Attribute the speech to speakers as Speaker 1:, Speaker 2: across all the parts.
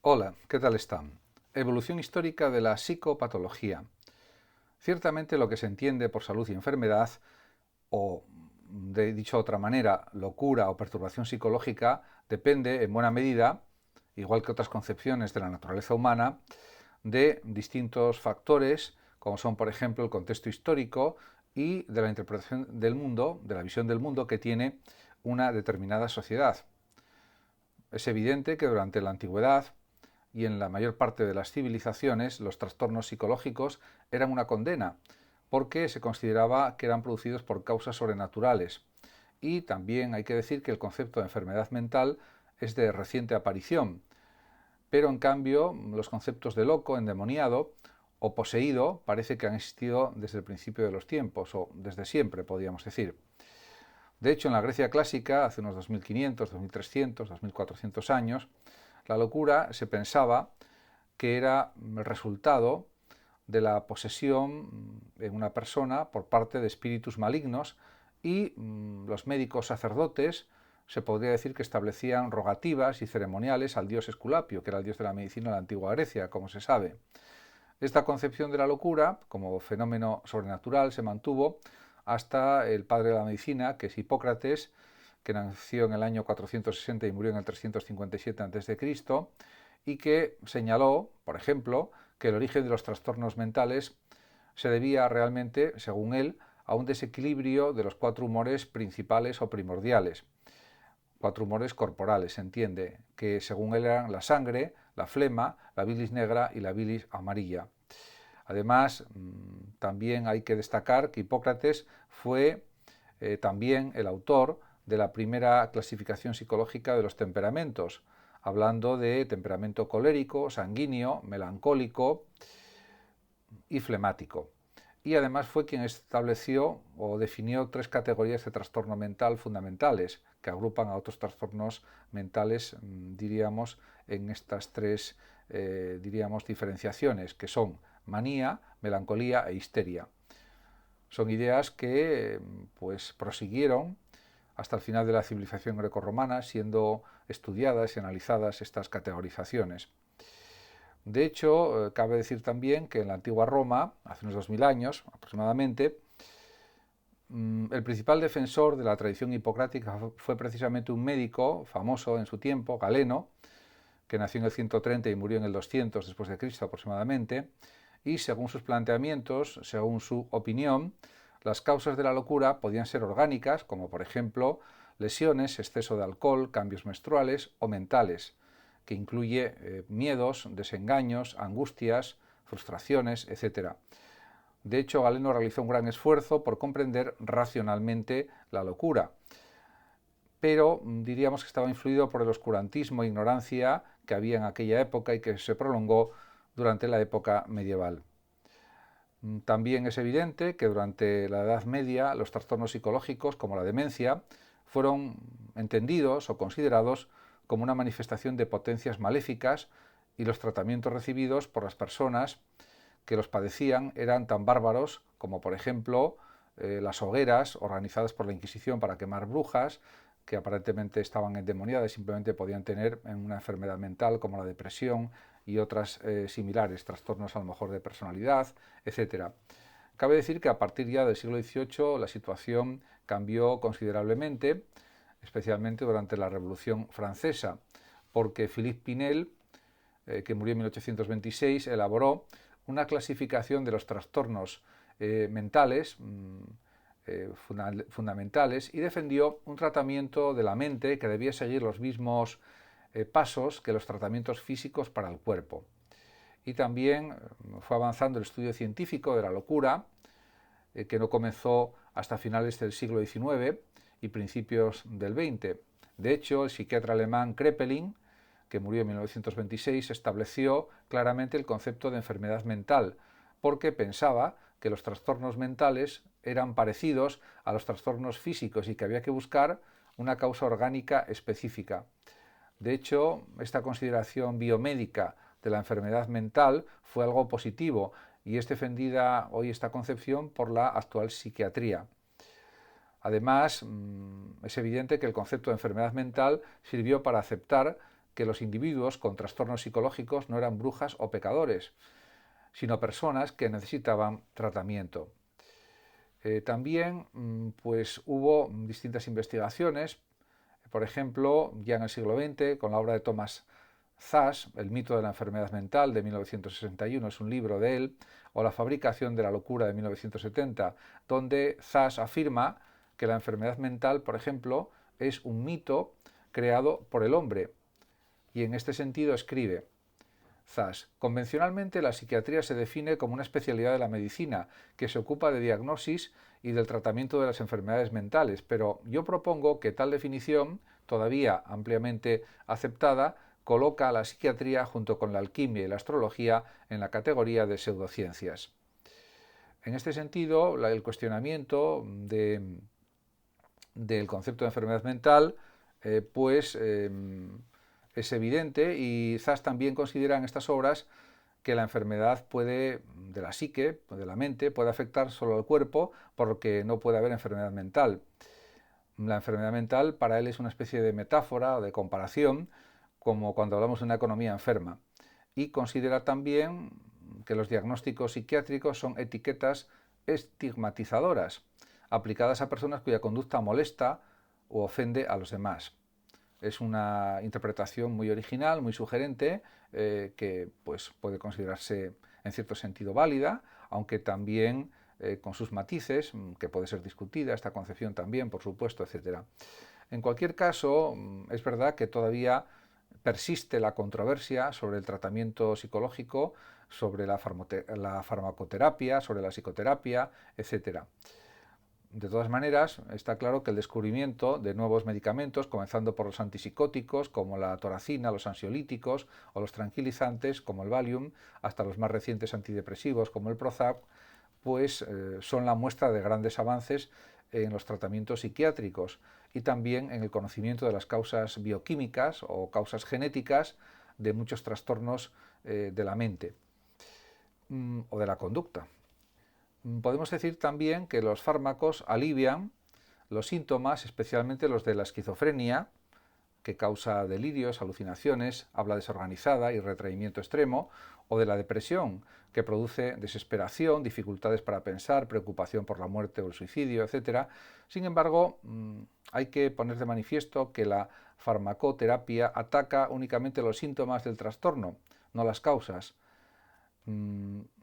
Speaker 1: Hola, ¿qué tal están? Evolución histórica de la psicopatología. Ciertamente lo que se entiende por salud y enfermedad, o dicho de otra manera, locura o perturbación psicológica, depende en buena medida, igual que otras concepciones de la naturaleza humana, de distintos factores, como son, por ejemplo, el contexto histórico y de la interpretación del mundo, de la visión del mundo que tiene una determinada sociedad. Es evidente que durante la antigüedad y en la mayor parte de las civilizaciones los trastornos psicológicos eran una condena, porque se consideraba que eran producidos por causas sobrenaturales. Y también hay que decir que el concepto de enfermedad mental es de reciente aparición, pero en cambio los conceptos de loco, endemoniado o poseído parece que han existido desde el principio de los tiempos, o desde siempre, podríamos decir. De hecho, en la Grecia clásica, hace unos 2500, 2300, 2400 años, la locura se pensaba que era el resultado de la posesión en una persona por parte de espíritus malignos y los médicos sacerdotes se podría decir que establecían rogativas y ceremoniales al dios Esculapio, que era el dios de la medicina de la antigua Grecia, como se sabe. Esta concepción de la locura como fenómeno sobrenatural se mantuvo hasta el padre de la medicina, que es Hipócrates, que nació en el año 460 y murió en el 357 a.C., y que señaló, por ejemplo, que el origen de los trastornos mentales se debía realmente, según él, a un desequilibrio de los cuatro humores principales o primordiales. Cuatro humores corporales, se entiende, que según él eran la sangre, la flema, la bilis negra y la bilis amarilla. Además, también hay que destacar que Hipócrates fue también el autor de la primera clasificación psicológica de los temperamentos, hablando de temperamento colérico, sanguíneo, melancólico y flemático. Y además fue quien estableció o definió tres categorías de trastorno mental fundamentales que agrupan a otros trastornos mentales, diríamos, en estas tres, diríamos, diferenciaciones, que son manía, melancolía e histeria. Son ideas que pues prosiguieron hasta el final de la civilización grecorromana, siendo estudiadas y analizadas estas categorizaciones. De hecho, cabe decir también que en la antigua Roma, hace unos 2000 años aproximadamente, el principal defensor de la tradición hipocrática fue precisamente un médico famoso en su tiempo, Galeno, que nació en el 130 y murió en el 200 después de Cristo aproximadamente, y según sus planteamientos, según su opinión, las causas de la locura podían ser orgánicas, como por ejemplo lesiones, exceso de alcohol, cambios menstruales o mentales, que incluye miedos, desengaños, angustias, frustraciones, etc. De hecho, Galeno realizó un gran esfuerzo por comprender racionalmente la locura, pero diríamos que estaba influido por el oscurantismo e ignorancia que había en aquella época y que se prolongó durante la época medieval. También es evidente que durante la Edad Media los trastornos psicológicos, como la demencia, fueron entendidos o considerados como una manifestación de potencias maléficas y los tratamientos recibidos por las personas que los padecían eran tan bárbaros como, por ejemplo, las hogueras organizadas por la Inquisición para quemar brujas, que aparentemente estaban endemoniadas y simplemente podían tener una enfermedad mental como la depresión y otras similares, trastornos a lo mejor de personalidad, etc. Cabe decir que a partir ya del siglo XVIII la situación cambió considerablemente, especialmente durante la Revolución Francesa, porque Philippe Pinel, que murió en 1826, elaboró una clasificación de los trastornos mentales fundamentales y defendió un tratamiento de la mente que debía seguir los mismos pasos que los tratamientos físicos para el cuerpo. Y también fue avanzando el estudio científico de la locura, que no comenzó hasta finales del siglo XIX y principios del XX. De hecho, el psiquiatra alemán Kraepelin, que murió en 1926, estableció claramente el concepto de enfermedad mental, porque pensaba que los trastornos mentales eran parecidos a los trastornos físicos y que había que buscar una causa orgánica específica. De hecho, esta consideración biomédica de la enfermedad mental fue algo positivo y es defendida hoy esta concepción por la actual psiquiatría. Además, es evidente que el concepto de enfermedad mental sirvió para aceptar que los individuos con trastornos psicológicos no eran brujas o pecadores, sino personas que necesitaban tratamiento. También pues hubo distintas investigaciones, por ejemplo, ya en el siglo XX, con la obra de Thomas Szasz, El mito de la enfermedad mental, de 1961, es un libro de él, o La fabricación de la locura, de 1970, donde Szasz afirma que la enfermedad mental, por ejemplo, es un mito creado por el hombre. Y en este sentido escribe Szasz: convencionalmente la psiquiatría se define como una especialidad de la medicina que se ocupa de diagnosis y del tratamiento de las enfermedades mentales, pero yo propongo que tal definición, todavía ampliamente aceptada, coloca a la psiquiatría junto con la alquimia y la astrología en la categoría de pseudociencias. En este sentido, el cuestionamiento del concepto de enfermedad mental es evidente, y Szasz también considera en estas obras que la enfermedad de la psique, de la mente, puede afectar solo al cuerpo, por lo que no puede haber enfermedad mental. La enfermedad mental para él es una especie de metáfora o de comparación, como cuando hablamos de una economía enferma. Y considera también que los diagnósticos psiquiátricos son etiquetas estigmatizadoras, aplicadas a personas cuya conducta molesta o ofende a los demás. Es una interpretación muy original, muy sugerente, que pues, puede considerarse en cierto sentido válida, aunque también con sus matices, que puede ser discutida, esta concepción también, por supuesto, etc. En cualquier caso, es verdad que todavía persiste la controversia sobre el tratamiento psicológico, sobre la farmacoterapia, sobre la psicoterapia, etc. De todas maneras, está claro que el descubrimiento de nuevos medicamentos, comenzando por los antipsicóticos como la toracina, los ansiolíticos o los tranquilizantes como el Valium, hasta los más recientes antidepresivos como el Prozac, pues son la muestra de grandes avances en los tratamientos psiquiátricos y también en el conocimiento de las causas bioquímicas o causas genéticas de muchos trastornos de la mente o de la conducta. Podemos decir también que los fármacos alivian los síntomas, especialmente los de la esquizofrenia, que causa delirios, alucinaciones, habla desorganizada y retraimiento extremo, o de la depresión, que produce desesperación, dificultades para pensar, preocupación por la muerte o el suicidio, etc. Sin embargo, hay que poner de manifiesto que la farmacoterapia ataca únicamente los síntomas del trastorno, no las causas.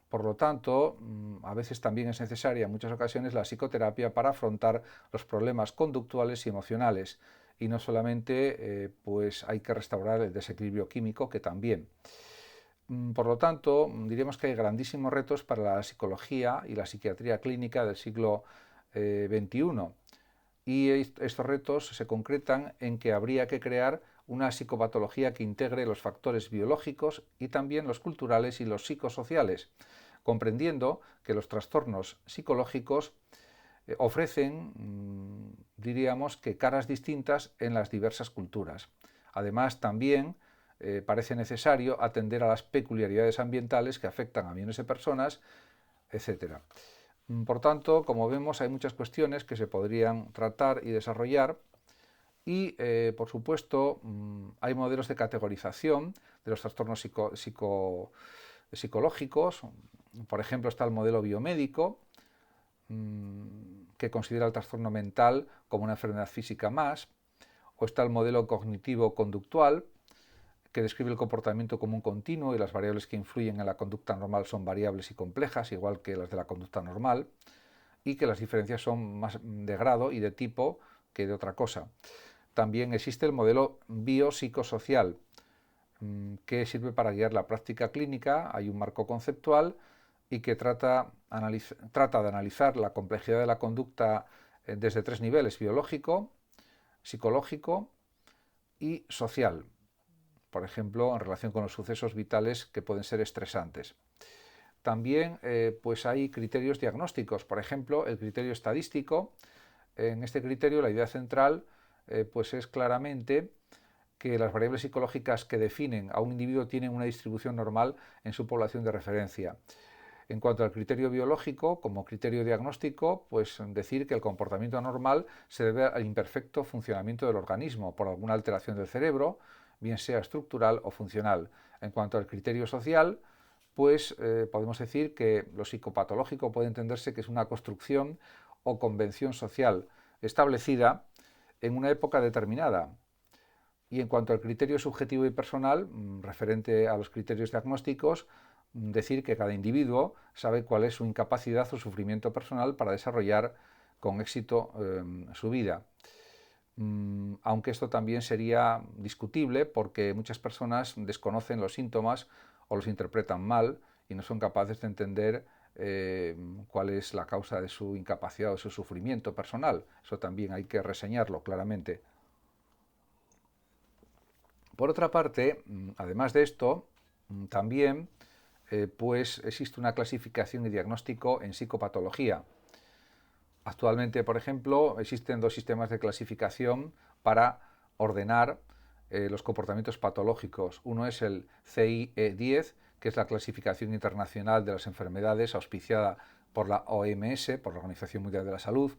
Speaker 1: Por lo tanto, a veces también es necesaria en muchas ocasiones la psicoterapia para afrontar los problemas conductuales y emocionales, y no solamente pues hay que restaurar el desequilibrio químico, que también. Por lo tanto, diríamos que hay grandísimos retos para la psicología y la psiquiatría clínica del siglo XXI, y estos retos se concretan en que habría que crear una psicopatología que integre los factores biológicos y también los culturales y los psicosociales, comprendiendo que los trastornos psicológicos ofrecen, diríamos, que caras distintas en las diversas culturas. Además, también parece necesario atender a las peculiaridades ambientales que afectan a millones de personas, etc. Por tanto, como vemos, hay muchas cuestiones que se podrían tratar y desarrollar, y, por supuesto, hay modelos de categorización de los trastornos psicológicos. Por ejemplo, está el modelo biomédico, que considera el trastorno mental como una enfermedad física más, o está el modelo cognitivo-conductual, que describe el comportamiento como un continuo y las variables que influyen en la conducta normal son variables y complejas, igual que las de la conducta normal, y que las diferencias son más de grado y de tipo que de otra cosa. También existe el modelo biopsicosocial, que sirve para guiar la práctica clínica. Hay un marco conceptual y que trata de analizar la complejidad de la conducta desde tres niveles: biológico, psicológico y social, por ejemplo, en relación con los sucesos vitales que pueden ser estresantes. También pues hay criterios diagnósticos, por ejemplo, el criterio estadístico. En este criterio la idea central pues es claramente que las variables psicológicas que definen a un individuo tienen una distribución normal en su población de referencia. En cuanto al criterio biológico, como criterio diagnóstico, pues decir que el comportamiento anormal se debe al imperfecto funcionamiento del organismo por alguna alteración del cerebro, bien sea estructural o funcional. En cuanto al criterio social, pues podemos decir que lo psicopatológico puede entenderse que es una construcción o convención social establecida en una época determinada. Y en cuanto al criterio subjetivo y personal, referente a los criterios diagnósticos, decir que cada individuo sabe cuál es su incapacidad o sufrimiento personal para desarrollar con éxito su vida. Aunque esto también sería discutible porque muchas personas desconocen los síntomas o los interpretan mal y no son capaces de entender cuál es la causa de su incapacidad o su sufrimiento personal. Eso también hay que reseñarlo claramente. Por otra parte, además de esto, también pues existe una clasificación y diagnóstico en psicopatología. Actualmente, por ejemplo, existen dos sistemas de clasificación para ordenar los comportamientos patológicos. Uno es el CIE-10, que es la clasificación internacional de las enfermedades auspiciada por la OMS, por la Organización Mundial de la Salud,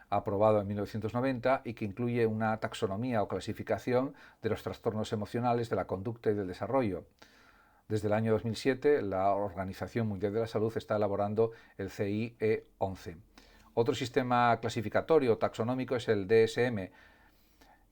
Speaker 1: aprobado en 1990 y que incluye una taxonomía o clasificación de los trastornos emocionales, de la conducta y del desarrollo. Desde el año 2007, la Organización Mundial de la Salud está elaborando el CIE-11. Otro sistema clasificatorio taxonómico es el DSM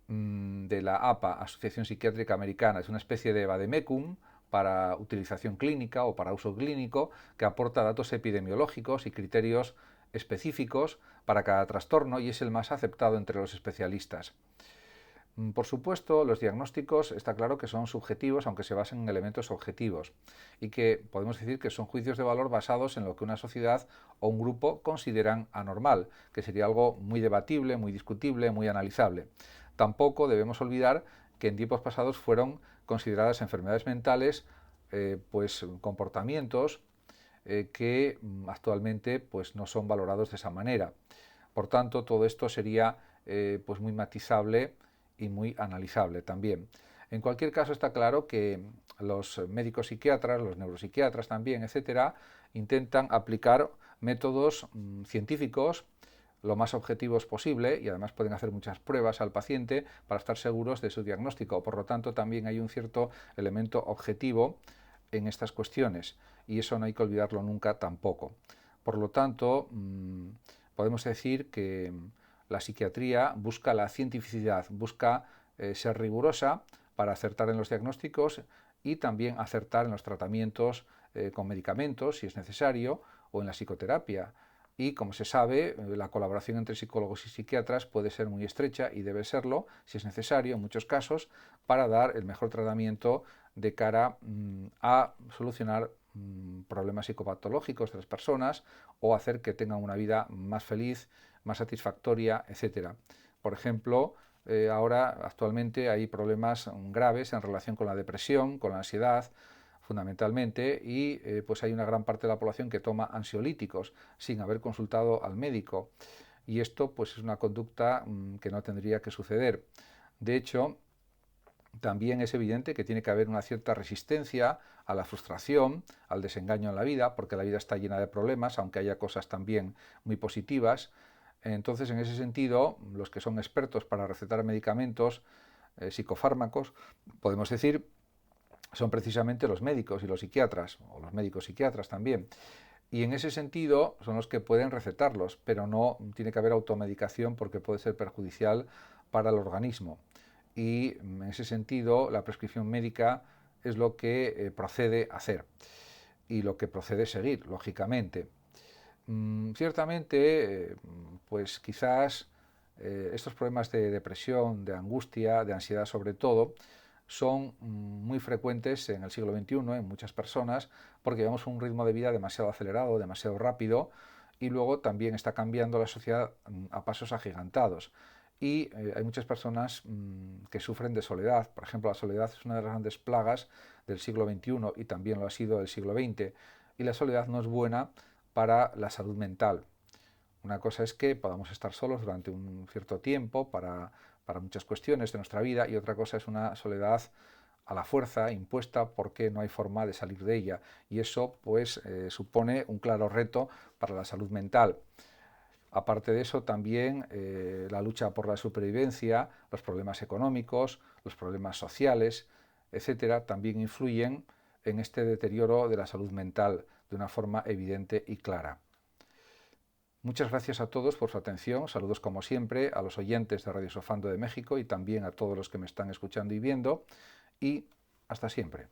Speaker 1: de la APA, Asociación Psiquiátrica Americana. Es una especie de vademecum para utilización clínica o para uso clínico que aporta datos epidemiológicos y criterios específicos para cada trastorno y es el más aceptado entre los especialistas. Por supuesto, los diagnósticos está claro que son subjetivos, aunque se basen en elementos objetivos, y que podemos decir que son juicios de valor basados en lo que una sociedad o un grupo consideran anormal, que sería algo muy debatible, muy discutible, muy analizable. Tampoco debemos olvidar que en tiempos pasados fueron consideradas enfermedades mentales pues comportamientos que actualmente pues no son valorados de esa manera. Por tanto, todo esto sería pues muy matizable y muy analizable también. En cualquier caso, está claro que los médicos psiquiatras, los neuropsiquiatras también, etcétera, intentan aplicar métodos científicos lo más objetivos posible y además pueden hacer muchas pruebas al paciente para estar seguros de su diagnóstico. Por lo tanto, también hay un cierto elemento objetivo en estas cuestiones y eso no hay que olvidarlo nunca tampoco. Por lo tanto, podemos decir que la psiquiatría busca la cientificidad, busca ser rigurosa para acertar en los diagnósticos y también acertar en los tratamientos con medicamentos, si es necesario, o en la psicoterapia. Y, como se sabe, la colaboración entre psicólogos y psiquiatras puede ser muy estrecha y debe serlo, si es necesario, en muchos casos, para dar el mejor tratamiento de cara a solucionar problemas psicopatológicos de las personas o hacer que tengan una vida más feliz, más satisfactoria, etc. Por ejemplo, ahora actualmente hay problemas graves en relación con la depresión, con la ansiedad, fundamentalmente, y pues hay una gran parte de la población que toma ansiolíticos sin haber consultado al médico. Y esto pues es una conducta que no tendría que suceder. De hecho, también es evidente que tiene que haber una cierta resistencia a la frustración, al desengaño en la vida, porque la vida está llena de problemas, aunque haya cosas también muy positivas. Entonces, en ese sentido, los que son expertos para recetar medicamentos, psicofármacos, podemos decir, son precisamente los médicos y los psiquiatras, o los médicos psiquiatras también. Y en ese sentido son los que pueden recetarlos, pero no tiene que haber automedicación porque puede ser perjudicial para el organismo. Y en ese sentido la prescripción médica es lo que procede hacer y lo que procede seguir, lógicamente. Ciertamente, pues quizás estos problemas de depresión, de angustia, de ansiedad sobre todo, son muy frecuentes en el siglo XXI en muchas personas porque llevamos un ritmo de vida demasiado acelerado, demasiado rápido y luego también está cambiando la sociedad a pasos agigantados. Y hay muchas personas que sufren de soledad. Por ejemplo, la soledad es una de las grandes plagas del siglo XXI y también lo ha sido del siglo XX. Y la soledad no es buena para la salud mental. Una cosa es que podamos estar solos durante un cierto tiempo para muchas cuestiones de nuestra vida y otra cosa es una soledad a la fuerza, impuesta porque no hay forma de salir de ella y eso pues supone un claro reto para la salud mental. Aparte de eso, también la lucha por la supervivencia, los problemas económicos, los problemas sociales, etcétera, también influyen en este deterioro de la salud mental de una forma evidente y clara. Muchas gracias a todos por su atención, saludos como siempre a los oyentes de Radio Sofando de México y también a todos los que me están escuchando y viendo, y hasta siempre.